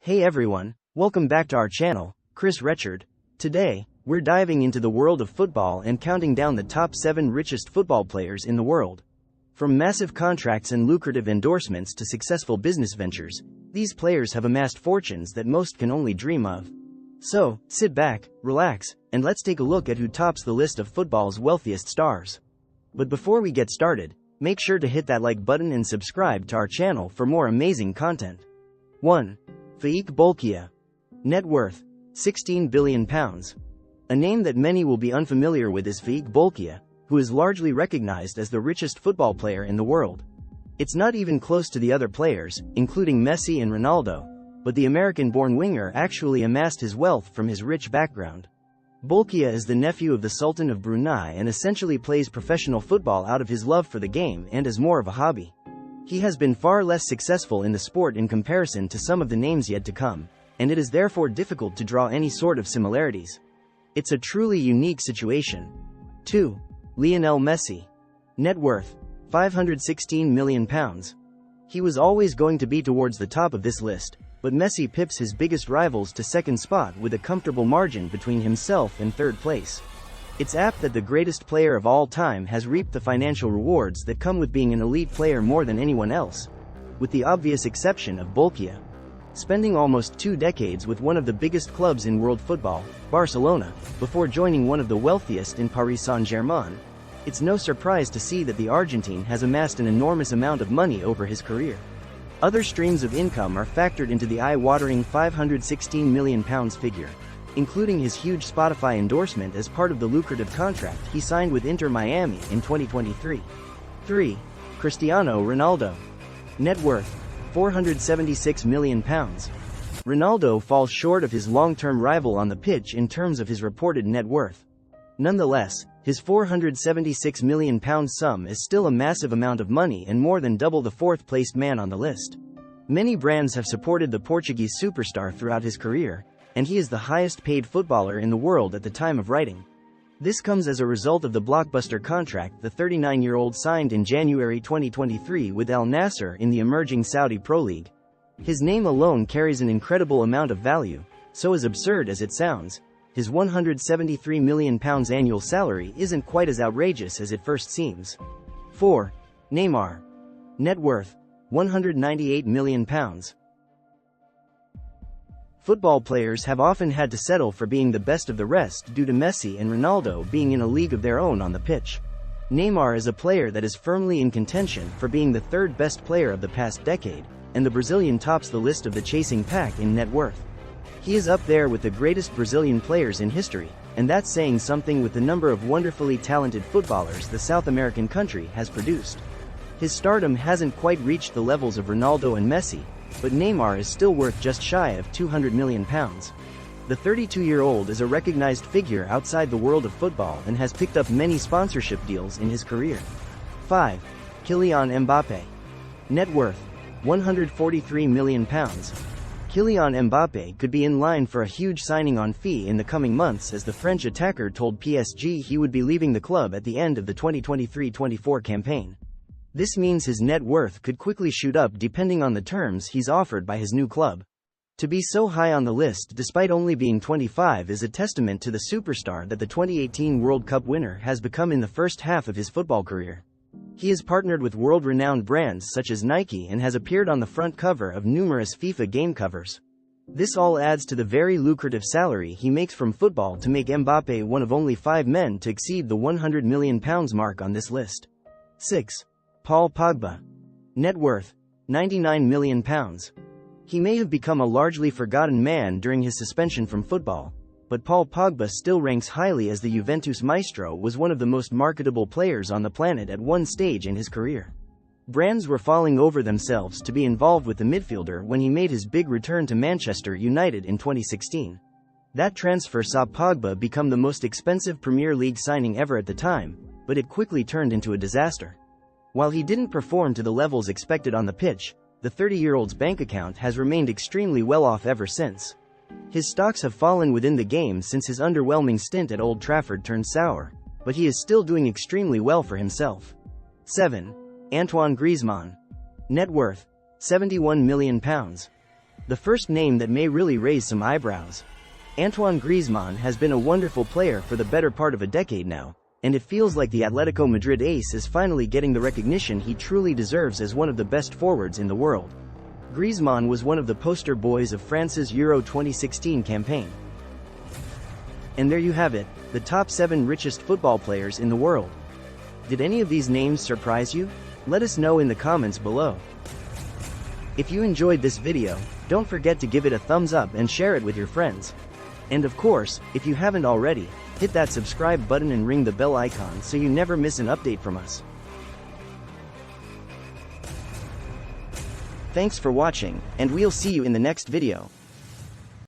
Hey everyone, welcome back to our channel, Richard. Today, we're diving into the world of football and counting down the top 7 richest football players in the world. From massive contracts and lucrative endorsements to successful business ventures, these players have amassed fortunes that most can only dream of. So, sit back, relax, and let's take a look at who tops the list of football's wealthiest stars. But before we get started, make sure to hit that like button and subscribe to our channel for more amazing content. 1. Faik Bolkiah. Net worth, £16 billion. A name that many will be unfamiliar with is Faik Bolkiah, who is largely recognized as the richest football player in the world. It's not even close to the other players, including Messi and Ronaldo, but the American-born winger actually amassed his wealth from his rich background. Bolkiah is the nephew of the Sultan of Brunei and essentially plays professional football out of his love for the game and as more of a hobby. He has been far less successful in the sport in comparison to some of the names yet to come, and it is therefore difficult to draw any sort of similarities. It's a truly unique situation. 2. Lionel Messi. Net worth, £516 million. He was always going to be towards the top of this list, but Messi pips his biggest rivals to second spot with a comfortable margin between himself and third place. It's apt that the greatest player of all time has reaped the financial rewards that come with being an elite player more than anyone else, with the obvious exception of Bolkiah. Spending almost 2 decades with one of the biggest clubs in world football, Barcelona, before joining one of the wealthiest in Paris Saint-Germain, it's no surprise to see that the Argentine has amassed an enormous amount of money over his career. Other streams of income are factored into the eye-watering £516 million figure, including his huge Spotify endorsement as part of the lucrative contract he signed with Inter Miami in 2023. 3. Cristiano Ronaldo. Net worth, £476 million. Ronaldo falls short of his long-term rival on the pitch in terms of his reported net worth. Nonetheless, his £476 million sum is still a massive amount of money and more than double the fourth-placed man on the list. Many brands have supported the Portuguese superstar throughout his career, and he is the highest-paid footballer in the world at the time of writing. This comes as a result of the blockbuster contract the 39-year-old signed in January 2023 with Al Nassr in the emerging Saudi Pro League. His name alone carries an incredible amount of value, so as absurd as it sounds, his £173 million annual salary isn't quite as outrageous as it first seems. 4. Neymar. Net worth, £198 million. Football players have often had to settle for being the best of the rest due to Messi and Ronaldo being in a league of their own on the pitch. Neymar is a player that is firmly in contention for being the third best player of the past decade, and the Brazilian tops the list of the chasing pack in net worth. He is up there with the greatest Brazilian players in history, and that's saying something with the number of wonderfully talented footballers the South American country has produced. His stardom hasn't quite reached the levels of Ronaldo and Messi, but Neymar is still worth just shy of £200 million. The 32-year-old is a recognized figure outside the world of football and has picked up many sponsorship deals in his career. 5. Kylian Mbappé. Net worth, £143 million. Kylian Mbappé could be in line for a huge signing-on fee in the coming months as the French attacker told PSG he would be leaving the club at the end of the 2023-24 campaign. This means his net worth could quickly shoot up depending on the terms he's offered by his new club. To be so high on the list despite only being 25 is a testament to the superstar that the 2018 World Cup winner has become in the first half of his football career. He has partnered with world-renowned brands such as Nike and has appeared on the front cover of numerous FIFA game covers. This all adds to the very lucrative salary he makes from football to make Mbappé one of only 5 men to exceed the £100 million mark on this list. 6. Paul Pogba. Net worth, £99 million. He may have become a largely forgotten man during his suspension from football, but Paul Pogba still ranks highly as the Juventus maestro was one of the most marketable players on the planet at one stage in his career. Brands were falling over themselves to be involved with the midfielder when he made his big return to Manchester United in 2016. That transfer saw Pogba become the most expensive Premier League signing ever at the time, but it quickly turned into a disaster. While he didn't perform to the levels expected on the pitch, the 30-year-old's bank account has remained extremely well off ever since. His stocks have fallen within the game since his underwhelming stint at Old Trafford turned sour, but he is still doing extremely well for himself. 7. Antoine Griezmann. Net worth, £71 million. The first name that may really raise some eyebrows. Antoine Griezmann has been a wonderful player for the better part of a decade now, and it feels like the Atletico Madrid ace is finally getting the recognition he truly deserves as one of the best forwards in the world. Griezmann was one of the poster boys of France's Euro 2016 campaign. And there you have it, the top 7 richest football players in the world. Did any of these names surprise you? Let us know in the comments below. If you enjoyed this video, don't forget to give it a thumbs up and share it with your friends. And of course, if you haven't already, hit that subscribe button and ring the bell icon so you never miss an update from us. Thanks for watching, and we'll see you in the next video.